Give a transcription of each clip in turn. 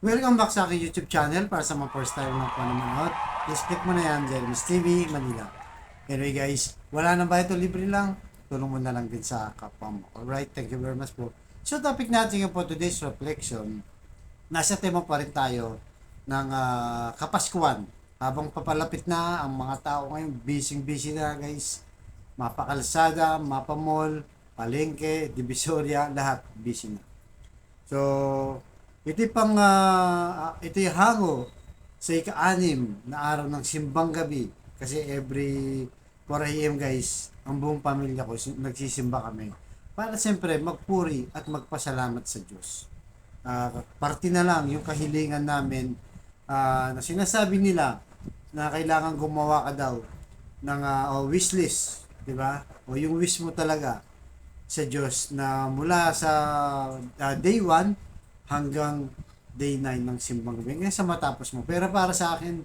Welcome back sa aking YouTube channel para sa mga first time na po nanonood. Please click mo na yan, Jeremy's TV, Manila. Anyway guys, wala na ba ito? Libre lang. Tulong mo na lang din sa kapwa mo. Alright, thank you very much po. So topic natin po today's reflection. Nasa tema pa rin tayo ng Kapaskuhan. Habang papalapit na ang mga tao ngayon, busy na guys. Mapakalsada, mapamall, palengke, divisoria, lahat busy na. So, ito yung hango sa ika-anim na araw ng simbang gabi. Kasi every 4 a.m. guys, ang buong pamilya ko nagsisimba kami. Para siyempre magpuri at magpasalamat sa Diyos. Parte na lang yung kahilingan namin na sinasabi nila na kailangan gumawa ka daw ng wish list, di ba? O yung wish mo talaga sa Diyos na mula sa day 1 hanggang day 9 ng simbang gabi. Ngayon sa matapos mo. Pero para sa akin,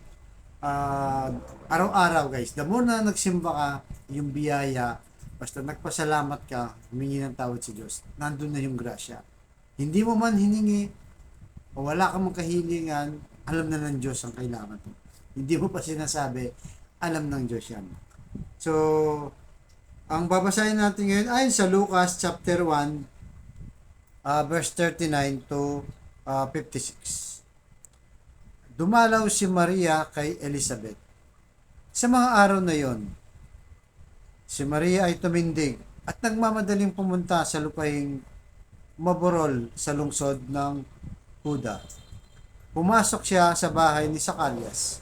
araw-araw guys, the more na nagsimba ka, yung biyaya, basta nagpasalamat ka, humingi ng tawad sa Diyos, nandun na yung grasya. Hindi mo man hiningi, o wala kang kahilingan, alam na ng Diyos ang kailangan mo. Hindi mo pa sinasabi, alam ng Diyos yan. So, ang babasahin natin ngayon ay sa Lucas chapter 1, verse 39 to 56. Dumalaw si Maria kay Elizabeth. Sa mga araw na yon, si Maria ay tumindig at nagmamadaling pumunta sa lupaing Maborol sa lungsod ng Huda. Pumasok siya sa bahay ni Zacarias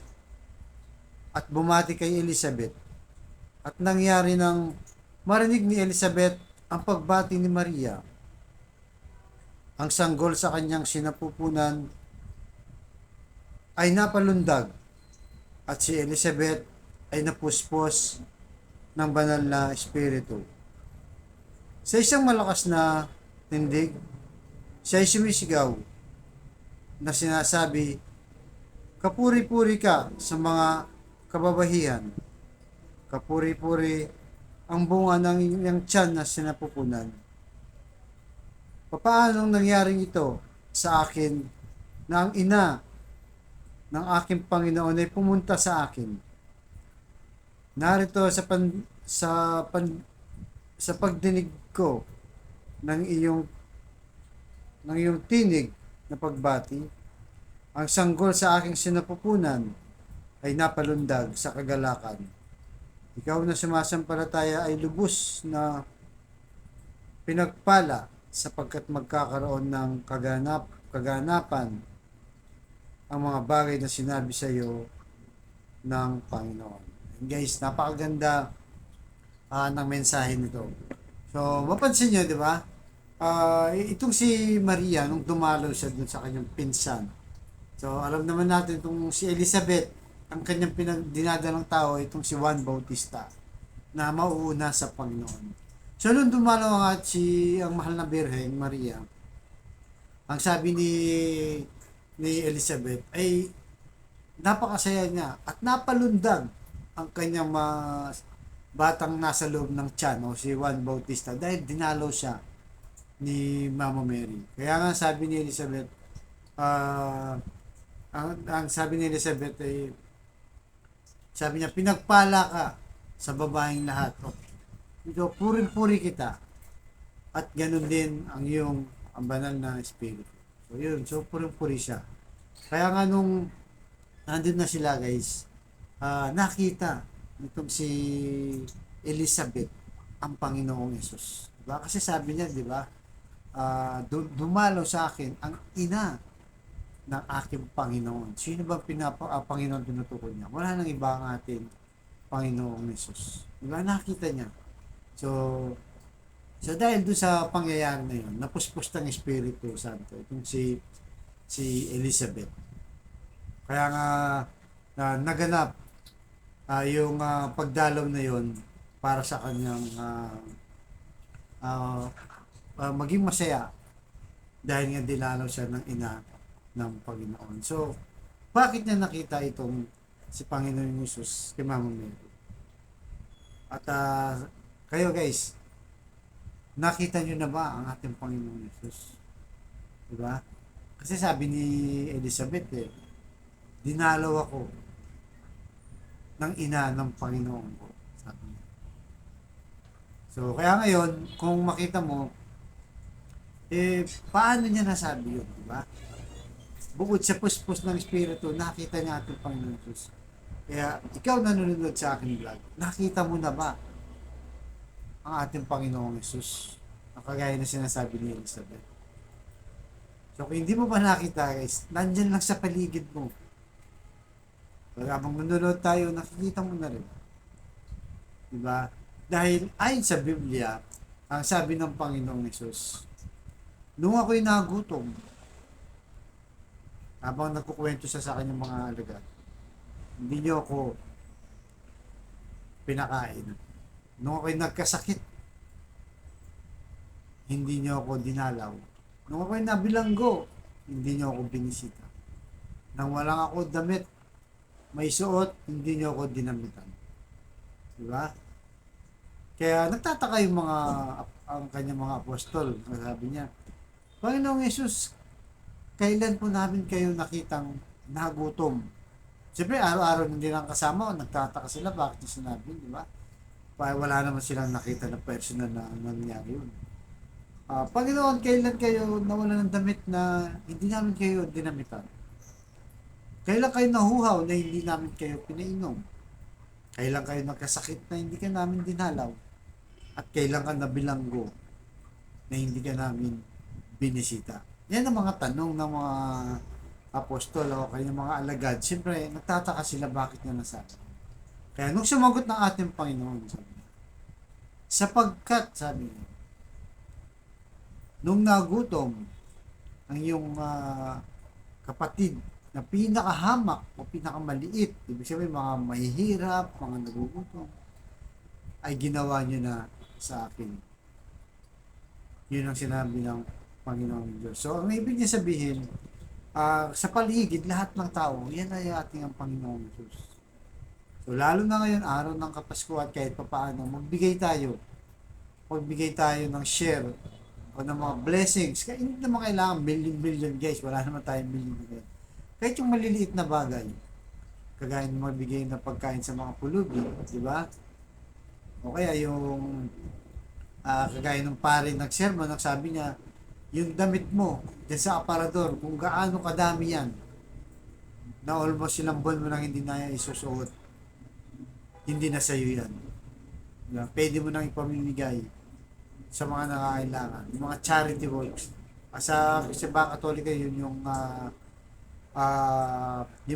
at bumati kay Elizabeth. At nangyari nang marinig ni Elizabeth ang pagbati ni Maria, ang sanggol sa kanyang sinapupunan ay napalundag at si Elizabeth ay napuspos ng banal na espiritu. Sa isang malakas na tindig, siya ay sumisigaw na sinasabi, "Kapuri-puri ka sa mga kababahihan, kapuri-puri ang bunga ng iyong tiyan na sinapupunan." Papaanong nangyaring ito sa akin na ang ina ng aking Panginoon ay pumunta sa akin? Narito sa pagdinig ko ng iyong tinig na pagbati, ang sanggol sa aking sinapupunan ay napalundag sa kagalakan. Ikaw na sumasampalataya ay lubos na pinagpala sapagkat magkakaroon ng kaganapan ang mga bagay na sinabi sa iyo ng Panginoon. And guys, napakaganda ng mensahe nito. So, mapansin nyo, di ba? Itong si Maria, nung dumalaw siya dun sa kanyang pinsan. So, alam naman natin itong si Elizabeth, ang kanyang dinadalang tao, itong si Juan Bautista, na mauuna sa Panginoon. So, nung dumalaw nga ang mahal na Birhen, Maria, ang sabi ni Elizabeth ay napakasaya niya at napalundag ang kanyang batang nasa loob ng tiyan o si Juan Bautista dahil dinalaw siya ni Mama Mary. Kaya nga sabi ni Elizabeth, ang sabi ni Elizabeth ay, sabi niya, pinagpala ka sa babaeng lahat. Ito, puri-puri kita. At ganun din ang iyong ang banal na espiritu. So yun, so puri-puri siya. Kaya nga nung nandun na sila guys, nakita nitong si Elizabeth ang Panginoong Yesus. Diba? Kasi sabi niya, di ba, dumalaw sa akin ang ina ng aking Panginoon. Sino ba Panginoon tinutukoy niya? Wala nang iba ang ating Panginoong Yesus. Diba? Nakita niya. So dahil doon sa pangyayari na yun, napuspos ng Espiritu Santo, itong si Elizabeth. Kaya nga naganap yung pagdalaw na yun para sa kanyang maging masaya dahil nga dinalaw siya ng ina ng Panginoon. So, bakit niya nakita itong si Panginoon Jesus kay Mama Mary? At kayo guys, nakita nyo na ba ang ating Panginoon Jesus? Diba? Kasi sabi ni Elizabeth dinalaw ako ng ina ng Panginoon ko. Sabi niya. So, kaya ngayon, kung makita mo, paano niya nasabi yun, di ba? Bukod sa puspos ng Espiritu, nakita niya ating Panginoon Jesus. Kaya, ikaw nanonood sa aking vlog, nakita mo na ba ang ating Panginoong Jesus? Ang kagaya na sinasabi ni Elizabeth. So, kung hindi mo pa nakita, guys, nandyan lang sa paligid mo. So, habang nanonood tayo, nakikita mo na rin. Diba? Dahil ayon sa Biblia, ang sabi ng Panginoong Jesus, nung ako'y nagutom, habang nagkukwento siya sa kanyang mga alagad, hindi niyo ako pinakain. Nung ako'y nagkasakit, hindi niyo ako dinalaw. Nung ako'y nabilanggo, hindi niyo ako binisita. Nang walang ako damit, may suot, hindi niyo ako dinamitan. Diba? Kaya nagtataka yung ang kanyang mga apostol. Sabi niya, Panginoong Yesus, kailan po namin kayo nakitang nagutom? Siyempre, araw-araw hindi lang kasama, nagtataka sila, bakit yung sinabi, di ba? Wala naman silang nakita na personal na nangyari yun. Panginoon, kailan kayo nawala ng damit na hindi namin kayo dinamitan? Kailan kayo nahuhaw na hindi namin kayo pinainom? Kailan kayo nagkasakit na hindi ka namin dinalaw? At kailan ka nabilanggo na hindi ka namin binisita? Yan ang mga tanong ng mga apostol o kanyang mga alagad. Siyempre, nagtataka sila bakit niya nasabi. Kaya nung sumagot ng ating Panginoon, sabi niya, sapagkat, sabi niya, nung nagutom ang iyong kapatid na pinakahamak o pinakamaliit, ibig sabihin mga mahihirap, mga nagugutom, ay ginawa niyo na sa akin. Yun ang sinabi ng Panginoong Diyos. So, ang ibig niya sabihin, sa paligid, lahat ng tao, yan ay ating ang Panginoong Diyos. So, lalo na ngayon, araw ng Kapaskuhan, kahit papaano, magbigay tayo ng share o ng mga blessings. Kaya hindi naman kailangan million guys. Wala naman tayong million. Kahit yung maliliit na bagay, kagaya ng magbigay na pagkain sa mga pulubi, di ba? O kaya yung kagaya ng pare nagsermon, nagsabi niya, yung damit mo dyan sa aparador, kung gaano kadami yan, na almost ilang buwan mo nang hindi na isusuot, hindi na sa'yo yan. Diba? Pwede mo nang ipamimigay sa mga nangangailangan, yung mga charity works. Sa Simbahan Katolika, yun yung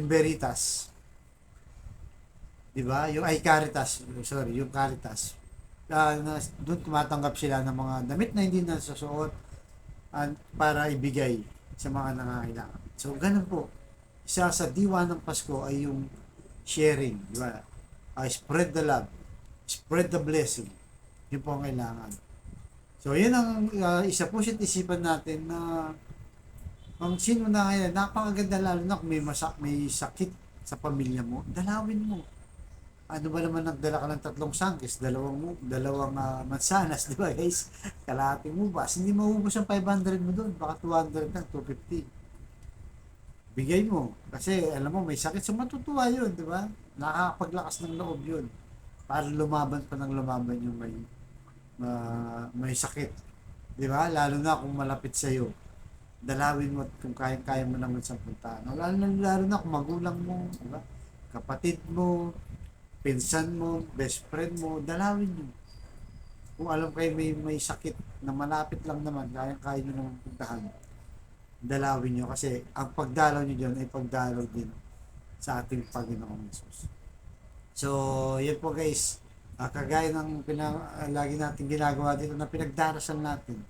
Veritas. Diba? Yung Caritas. Sorry, yung Caritas. Doon tumatanggap sila ng mga damit na hindi nasusuot para ibigay sa mga nangangailangan. So, ganun po. Isa sa diwa ng Pasko ay yung sharing. Diba? Spread the love. Spread the blessing. Yun po ang kailangan. So, yun ang isa po siya isipan natin na ang sino na ngayon, napakaganda lalo na kung may sakit sa pamilya mo, dalawin mo. Ano ba naman nagdala ka ng 3 sangkis, dalawang mansanas, di ba guys? Kalahati mo ba? Hindi maubos ang 500 mo doon, baka 200 lang, 250. Bigay mo. Kasi alam mo, may sakit, so matutuwa yun, di ba? Nakakapaglakas ng loob yun. Para lumaban pa ng lumaban yung may sakit. Di ba? Lalo na kung malapit sa'yo. Dalawin mo kung kaya mo naman sa puntahan. Lalo na kung magulang mo, di ba? Kapatid mo, pinsan mo, best friend mo, dalawin nyo. Kung alam kayo may sakit na malapit lang naman, kaya nyo naman puntahan, dalawin nyo. Kasi ang pagdalaw nyo dyan ay pagdalaw din sa ating Panginoong Jesus. So, yan po guys. Kagaya ng lagi natin ginagawa dito na pinagdarasal natin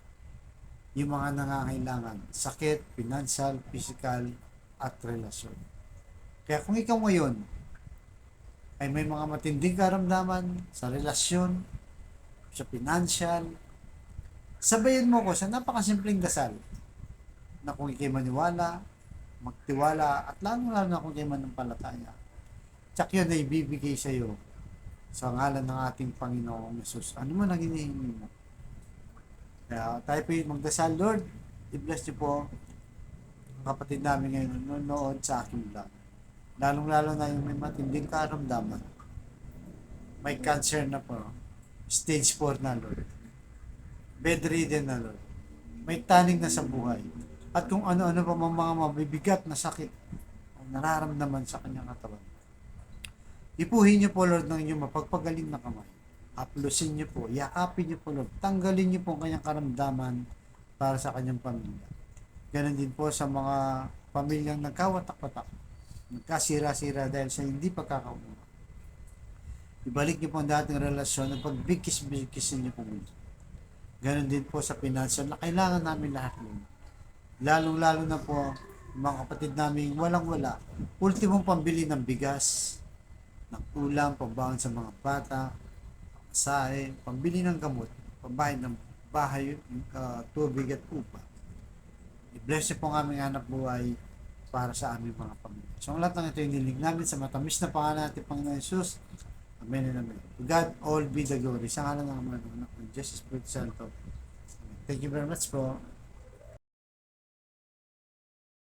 yung mga nangangailangan, sakit, financial, physical, at relasyon. Kaya kung ikaw ngayon ay may mga matinding karamdaman sa relasyon, sa financial, sabayan mo ko sa napakasimpleng dasal na kung ikay maniwala, magtiwala, at lalo na kung ikay manampalataya, tsak yun ay ibibigay sa iyo sa ngalan ng ating Panginoong Jesus. Ano man ang hinihingi mo? Kaya tayo po yung magdasal, Lord, i-bless niyo po Ang kapatid namin ngayon nanonood sa akin vlog. Lalong-lalo na yung may matinding karamdaman. May cancer na po. Stage 4 na, Lord. Bedridden na, Lord. May taning na sa buhay. At kung ano-ano pa mga mabibigat na sakit ang nararamdaman sa kanyang katawan. Ipuhin niyo po, Lord, ng inyong mapagpagaling na kamay. Haplusin niyo po, yakapin niyo po, Lord. Tanggalin niyo po ang kanyang karamdaman para sa kanyang pamilya. Ganon din po sa mga pamilyang nagkawatak-watak, nagkasira-sira dahil sa hindi pagkakaunawaan. Ibalik niyo po ang dating relasyon at pagbigkis-bigkisin niyo po muli. Ganon din po sa pinansyal na kailangan namin lahat nun. Lalong-lalo na po yung mga kapatid namin walang-wala. Ultimong pambili ng bigas, ng ulam, pambaon sa mga bata, pamasahe, pambili ng gamot, pambayad ng bahay, tubig at upa. I-bless niyo po ang aming anak buhay para sa aming mga pamilya. So ang lahat ng ito inilig namin sa matamis na pangalan natin Panginoon Jesus. Amen and amen. To God all be the glory. Sa ngalan ng Ama ng Anak ng Jesus Espiritu Santo. Thank you very much po.